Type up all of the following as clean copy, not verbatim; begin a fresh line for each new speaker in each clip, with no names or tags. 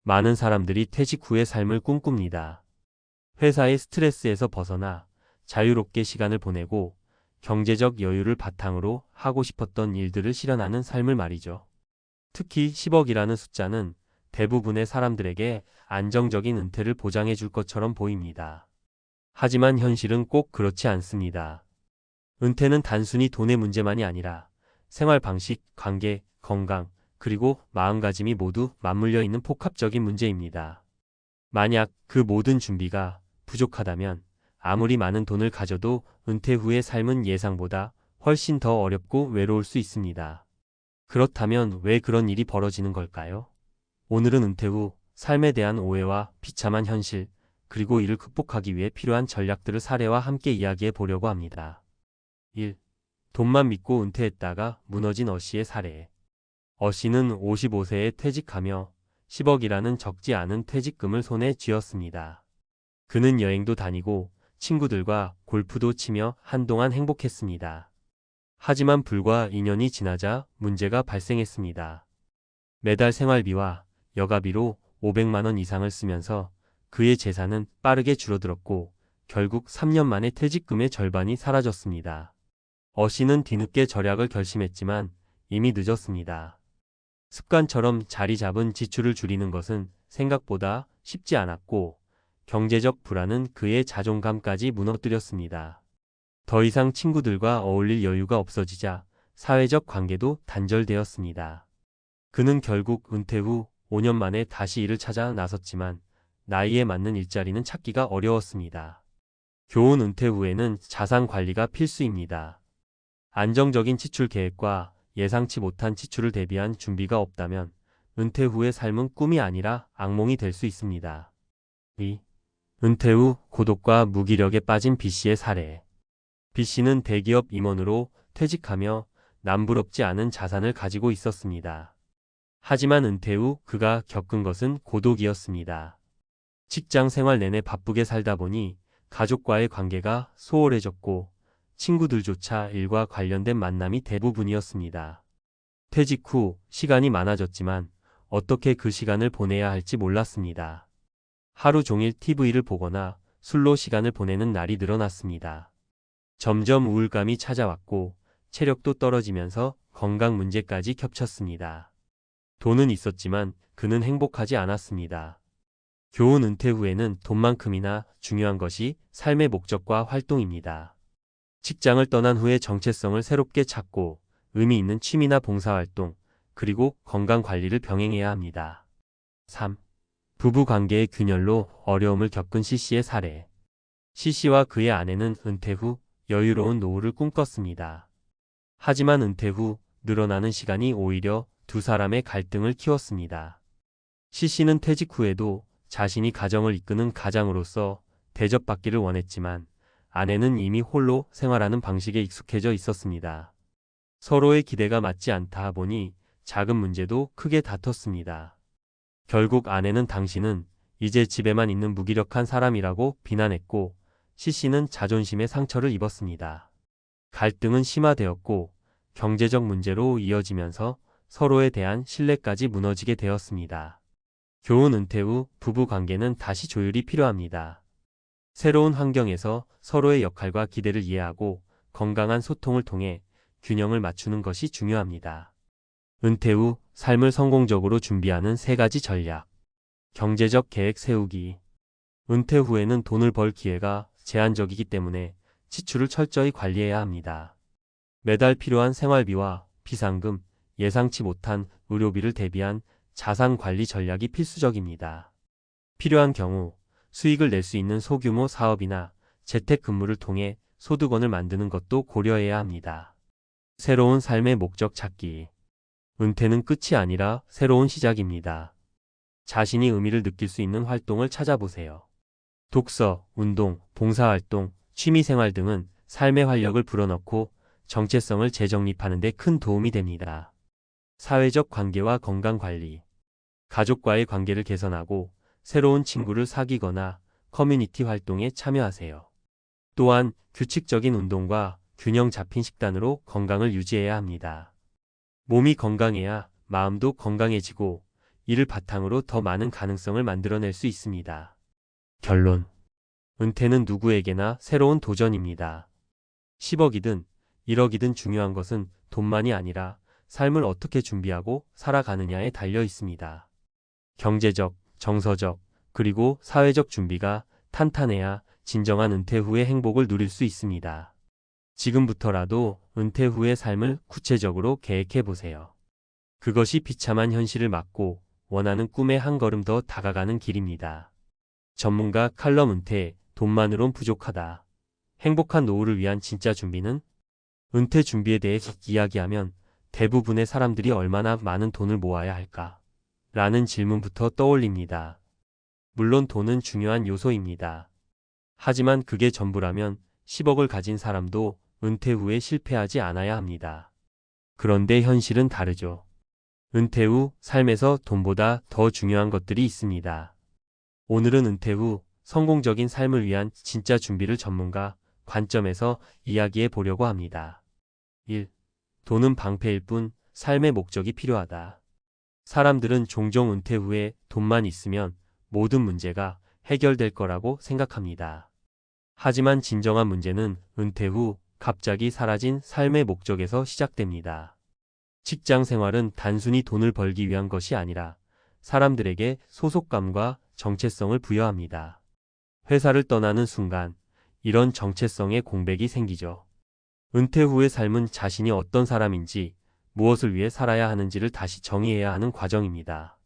많은 사람들이 퇴직 후의 삶을 꿈꿉니다. 회사의 스트레스에서 벗어나 자유롭게 시간을 보내고 경제적 여유를 바탕으로 하고 싶었던 일들을 실현하는 삶을 말이죠. 특히 10억이라는 숫자는 대부분의 사람들에게 안정적인 은퇴를 보장해 줄 것처럼 보입니다. 하지만 현실은 꼭 그렇지 않습니다. 은퇴는 단순히 돈의 문제만이 아니라 생활 방식, 관계, 건강, 그리고 마음가짐이 모두 맞물려 있는 복합적인 문제입니다. 만약 그 모든 준비가 부족하다면 아무리 많은 돈을 가져도 은퇴 후의 삶은 예상보다 훨씬 더 어렵고 외로울 수 있습니다. 그렇다면 왜 그런 일이 벌어지는 걸까요? 오늘은 은퇴 후 삶에 대한 오해와 비참한 현실, 그리고 이를 극복하기 위해 필요한 전략들을 사례와 함께 이야기해 보려고 합니다. 1. 돈만 믿고 은퇴했다가 무너진 어씨의 사례. 어씨는 55세에 퇴직하며 10억이라는 적지 않은 퇴직금을 손에 쥐었습니다. 그는 여행도 다니고 친구들과 골프도 치며 한동안 행복했습니다. 하지만 불과 2년이 지나자 문제가 발생했습니다. 매달 생활비와 여가비로 500만 원 이상을 쓰면서 그의 재산은 빠르게 줄어들었고 결국 3년 만에 퇴직금의 절반이 사라졌습니다. 어씨는 뒤늦게 절약을 결심했지만 이미 늦었습니다. 습관처럼 자리 잡은 지출을 줄이는 것은 생각보다 쉽지 않았고 경제적 불안은 그의 자존감까지 무너뜨렸습니다. 더 이상 친구들과 어울릴 여유가 없어지자 사회적 관계도 단절되었습니다. 그는 결국 은퇴 후 5년 만에 다시 일을 찾아 나섰지만 나이에 맞는 일자리는 찾기가 어려웠습니다. 교훈: 은퇴 후에는 자산 관리가 필수입니다. 안정적인 지출 계획과 예상치 못한 지출을 대비한 준비가 없다면 은퇴 후의 삶은 꿈이 아니라 악몽이 될 수 있습니다. 2. 은퇴 후 고독과 무기력에 빠진 B씨의 사례. B씨는 대기업 임원으로 퇴직하며 남부럽지 않은 자산을 가지고 있었습니다. 하지만 은퇴 후 그가 겪은 것은 고독이었습니다. 직장 생활 내내 바쁘게 살다 보니 가족과의 관계가 소홀해졌고 친구들조차 일과 관련된 만남이 대부분이었습니다. 퇴직 후 시간이 많아졌지만 어떻게 그 시간을 보내야 할지 몰랐습니다. 하루 종일 TV를 보거나 술로 시간을 보내는 날이 늘어났습니다. 점점 우울감이 찾아왔고 체력도 떨어지면서 건강 문제까지 겹쳤습니다. 돈은 있었지만 그는 행복하지 않았습니다. 교훈: 은퇴 후에는 돈만큼이나 중요한 것이 삶의 목적과 활동입니다. 직장을 떠난 후에 정체성을 새롭게 찾고 의미 있는 취미나 봉사활동, 그리고 건강 관리를 병행해야 합니다. 3. 부부 관계의 균열로 어려움을 겪은 C씨의 사례. C씨와 그의 아내는 은퇴 후 여유로운 노후를 꿈꿨습니다. 하지만 은퇴 후 늘어나는 시간이 오히려 두 사람의 갈등을 키웠습니다. C씨는 퇴직 후에도 자신이 가정을 이끄는 가장으로서 대접받기를 원했지만 아내는 이미 홀로 생활하는 방식에 익숙해져 있었습니다. 서로의 기대가 맞지 않다 보니 작은 문제도 크게 다퉜습니다. 결국 아내는 당신은 이제 집에만 있는 무기력한 사람이라고 비난했고 C씨는 자존심의 상처를 입었습니다. 갈등은 심화되었고 경제적 문제로 이어지면서 서로에 대한 신뢰까지 무너지게 되었습니다. 교훈: 은퇴 후 부부 관계는 다시 조율이 필요합니다. 새로운 환경에서 서로의 역할과 기대를 이해하고 건강한 소통을 통해 균형을 맞추는 것이 중요합니다. 은퇴 후 삶을 성공적으로 준비하는 3가지 전략. 경제적 계획 세우기. 은퇴 후에는 돈을 벌 기회가 제한적이기 때문에 지출을 철저히 관리해야 합니다. 매달 필요한 생활비와 비상금, 예상치 못한 의료비를 대비한 자산 관리 전략이 필수적입니다. 필요한 경우 수익을 낼 수 있는 소규모 사업이나 재택근무를 통해 소득원을 만드는 것도 고려해야 합니다. 새로운 삶의 목적 찾기. 은퇴는 끝이 아니라 새로운 시작입니다. 자신이 의미를 느낄 수 있는 활동을 찾아보세요. 독서, 운동, 봉사활동, 취미생활 등은 삶의 활력을 불어넣고 정체성을 재정립하는 데 큰 도움이 됩니다. 사회적 관계와 건강관리. 가족과의 관계를 개선하고 새로운 친구를 사귀거나 커뮤니티 활동에 참여하세요. 또한 규칙적인 운동과 균형 잡힌 식단으로 건강을 유지해야 합니다. 몸이 건강해야 마음도 건강해지고 이를 바탕으로 더 많은 가능성을 만들어낼 수 있습니다. 결론. 은퇴는 누구에게나 새로운 도전입니다. 10억이든 1억이든 중요한 것은 돈만이 아니라 삶을 어떻게 준비하고 살아가느냐에 달려 있습니다. 경제적, 정서적, 그리고 사회적 준비가 탄탄해야 진정한 은퇴 후의 행복을 누릴 수 있습니다. 지금부터라도 은퇴 후의 삶을 구체적으로 계획해 보세요. 그것이 비참한 현실을 막고 원하는 꿈에 한 걸음 더 다가가는 길입니다. 전문가 칼럼 은퇴, 돈만으론 부족하다. 행복한 노후를 위한 진짜 준비는? 은퇴 준비에 대해 이야기하면 대부분의 사람들이 얼마나 많은 돈을 모아야 할까? 라는 질문부터 떠올립니다. 물론 돈은 중요한 요소입니다. 하지만 그게 전부라면 10억을 가진 사람도 은퇴 후에 실패하지 않아야 합니다. 그런데 현실은 다르죠. 은퇴 후 삶에서 돈보다 더 중요한 것들이 있습니다. 오늘은 은퇴 후 성공적인 삶을 위한 진짜 준비를 전문가 관점에서 이야기해 보려고 합니다. 1. 돈은 방패일 뿐 삶의 목적이 필요하다. 사람들은 종종 은퇴 후에 돈만 있으면 모든 문제가 해결될 거라고 생각합니다. 하지만 진정한 문제는 은퇴 후 갑자기 사라진 삶의 목적에서 시작됩니다. 직장 생활은 단순히 돈을 벌기 위한 것이 아니라 사람들에게 소속감과 정체성을 부여합니다. 회사를 떠나는 순간 이런 정체성의 공백이 생기죠. 은퇴 후의 삶은 자신이 어떤 사람인지, 무엇을 위해 살아야 하는지를 다시 정의해야 하는 과정입니다.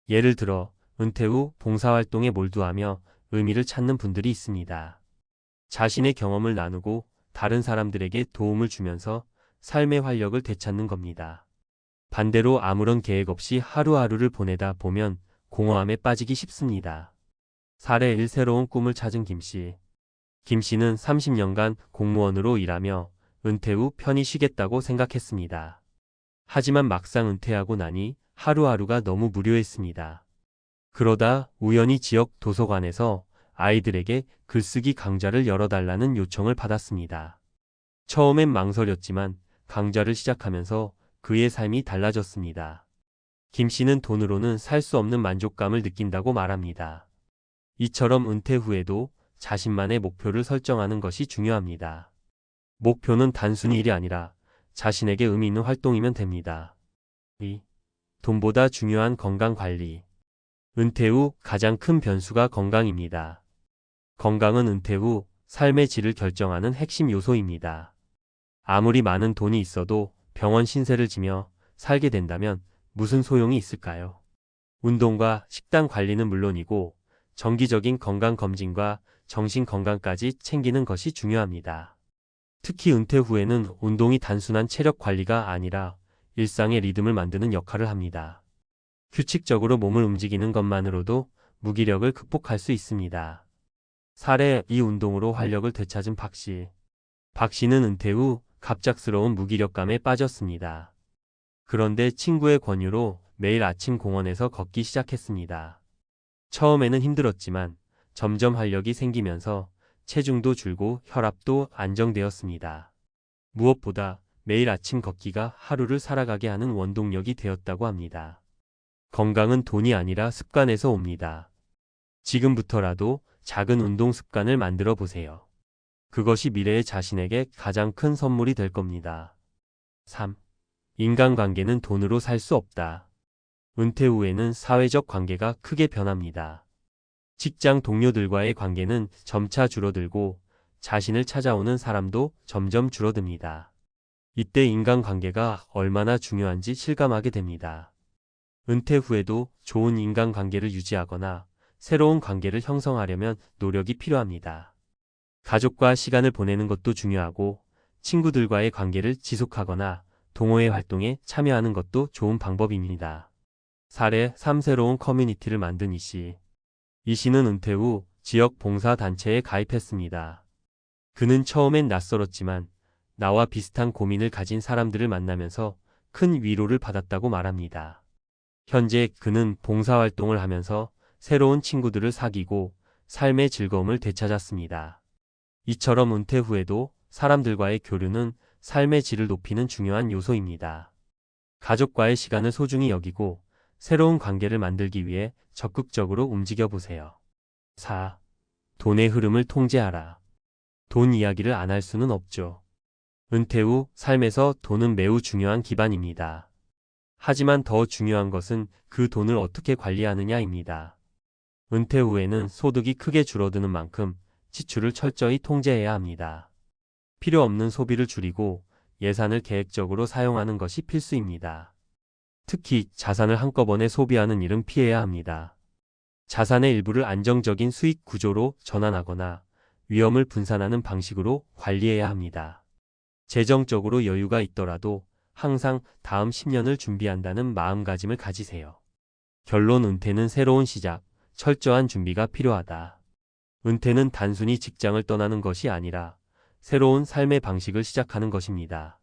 예를 들어 은퇴 후 봉사활동에 몰두하며 의미를 찾는 분들이 있습니다. 자신의 경험을 나누고 다른 사람들에게 도움을 주면서 삶의 활력을 되찾는 겁니다. 반대로 아무런 계획 없이 하루하루를 보내다 보면 공허함에 빠지기 쉽습니다. 사례 1. 새로운 꿈을 찾은 김씨. 김씨는 30년간 공무원으로 일하며 은퇴 후 편히 쉬겠다고 생각했습니다. 하지만 막상 은퇴하고 나니 하루하루가 너무 무료했습니다. 그러다 우연히 지역 도서관에서 아이들에게 글쓰기 강좌를 열어달라는 요청을 받았습니다. 처음엔 망설였지만 강좌를 시작하면서 그의 삶이 달라졌습니다. 김 씨는 돈으로는 살 수 없는 만족감을 느낀다고 말합니다. 이처럼 은퇴 후에도 자신만의 목표를 설정하는 것이 중요합니다. 목표는 단순히 일이 아니라 자신에게 의미 있는 활동이면 됩니다. 2. 돈보다 중요한 건강 관리. 은퇴 후 가장 큰 변수가 건강입니다. 건강은 은퇴 후 삶의 질을 결정하는 핵심 요소입니다. 아무리 많은 돈이 있어도 병원 신세를 지며 살게 된다면 무슨 소용이 있을까요? 운동과 식단 관리는 물론이고 정기적인 건강검진과 정신건강까지 챙기는 것이 중요합니다. 특히 은퇴 후에는 운동이 단순한 체력 관리가 아니라 일상의 리듬을 만드는 역할을 합니다. 규칙적으로 몸을 움직이는 것만으로도 무기력을 극복할 수 있습니다. 사례 2. 운동으로 활력을 되찾은 박씨. 박씨는 은퇴 후 갑작스러운 무기력감에 빠졌습니다. 그런데 친구의 권유로 매일 아침 공원에서 걷기 시작했습니다. 처음에는 힘들었지만 점점 활력이 생기면서 체중도 줄고 혈압도 안정되었습니다. 무엇보다 매일 아침 걷기가 하루를 살아가게 하는 원동력이 되었다고 합니다. 건강은 돈이 아니라 습관에서 옵니다. 지금부터라도 작은 운동 습관을 만들어 보세요. 그것이 미래의 자신에게 가장 큰 선물이 될 겁니다. 3. 인간관계는 돈으로 살 수 없다. 은퇴 후에는 사회적 관계가 크게 변합니다. 직장 동료들과의 관계는 점차 줄어들고 자신을 찾아오는 사람도 점점 줄어듭니다. 이때 인간관계가 얼마나 중요한지 실감하게 됩니다. 은퇴 후에도 좋은 인간관계를 유지하거나 새로운 관계를 형성하려면 노력이 필요합니다. 가족과 시간을 보내는 것도 중요하고 친구들과의 관계를 지속하거나 동호회 활동에 참여하는 것도 좋은 방법입니다. 사례 3. 새로운 커뮤니티를 만든 이씨. 이씨는 은퇴 후 지역 봉사단체에 가입했습니다. 그는 처음엔 낯설었지만 나와 비슷한 고민을 가진 사람들을 만나면서 큰 위로를 받았다고 말합니다. 현재 그는 봉사활동을 하면서 새로운 친구들을 사귀고 삶의 즐거움을 되찾았습니다. 이처럼 은퇴 후에도 사람들과의 교류는 삶의 질을 높이는 중요한 요소입니다. 가족과의 시간을 소중히 여기고 새로운 관계를 만들기 위해 적극적으로 움직여 보세요. 4. 돈의 흐름을 통제하라. 돈 이야기를 안 할 수는 없죠. 은퇴 후 삶에서 돈은 매우 중요한 기반입니다. 하지만 더 중요한 것은 그 돈을 어떻게 관리하느냐입니다. 은퇴 후에는 소득이 크게 줄어드는 만큼 지출을 철저히 통제해야 합니다. 필요 없는 소비를 줄이고 예산을 계획적으로 사용하는 것이 필수입니다. 특히 자산을 한꺼번에 소비하는 일은 피해야 합니다. 자산의 일부를 안정적인 수익 구조로 전환하거나 위험을 분산하는 방식으로 관리해야 합니다. 재정적으로 여유가 있더라도 항상 다음 10년을 준비한다는 마음가짐을 가지세요. 결론 은퇴는 새로운 시작, 철저한 준비가 필요하다. 은퇴는 단순히 직장을 떠나는 것이 아니라 새로운 삶의 방식을 시작하는 것입니다.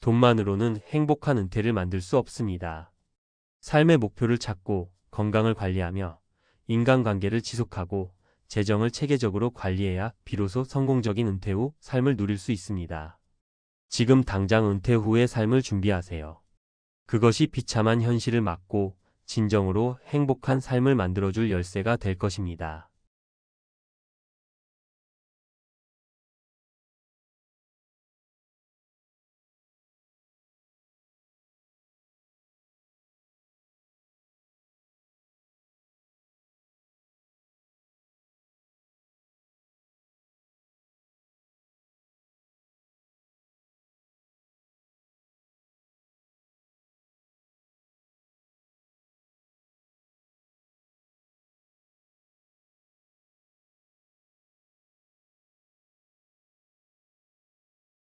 돈만으로는 행복한 은퇴를 만들 수 없습니다. 삶의 목표를 찾고 건강을 관리하며 인간관계를 지속하고 재정을 체계적으로 관리해야 비로소 성공적인 은퇴 후 삶을 누릴 수 있습니다. 지금 당장 은퇴 후의 삶을 준비하세요. 그것이 비참한 현실을 막고 진정으로 행복한 삶을 만들어줄 열쇠가 될 것입니다.